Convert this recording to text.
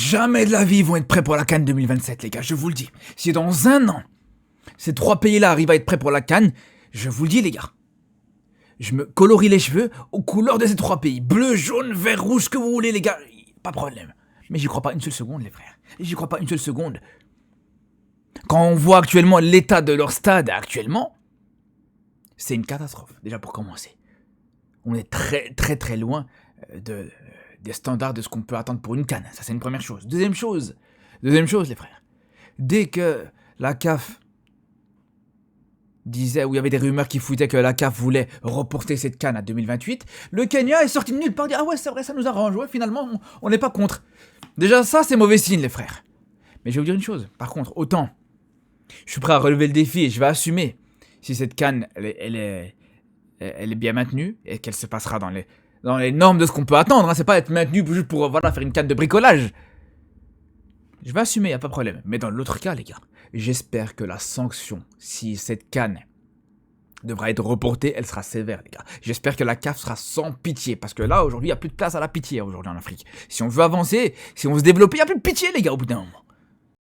jamais de la vie ils vont être prêts pour la CAN 2027, les gars, je vous le dis. Si dans un an, ces 3 pays-là arrivent à être prêts pour la CAN, je vous le dis, les gars. Je me colorie les cheveux aux couleurs de ces 3 pays. Bleu, jaune, vert, rouge, ce que vous voulez, les gars. Pas de problème. Mais j'y crois pas une seule seconde, les frères. J'y crois pas une seule seconde. Quand on voit actuellement l'état de leur stade actuellement, c'est une catastrophe, déjà pour commencer. On est très très très loin des standards de ce qu'on peut attendre pour une CAN. Ça, c'est une première chose. Deuxième chose, les frères. Dès que la CAF disait, où il y avait des rumeurs qui foutaient que la CAF voulait reporter cette CAN à 2028, le Kenya est sorti de nulle part et dit « Ah ouais, c'est vrai, ça nous arrange. Ouais, finalement, on n'est pas contre. » Déjà, ça, c'est mauvais signe, les frères. Mais je vais vous dire une chose. Par contre, autant, je suis prêt à relever le défi et je vais assumer si cette CAN, elle est bien maintenue et qu'elle se passera dans les normes de ce qu'on peut attendre. Hein. C'est pas être maintenu juste pour voilà, faire une CAN de bricolage. Je vais assumer, y a pas de problème. Mais dans l'autre cas, les gars, j'espère que la sanction, si cette CAN devra être reportée, elle sera sévère, les gars. J'espère que la CAF sera sans pitié. Parce que là, aujourd'hui, il n'y a plus de place à la pitié aujourd'hui en Afrique. Si on veut avancer, si on veut se développer, il n'y a plus de pitié, les gars, au bout d'un moment.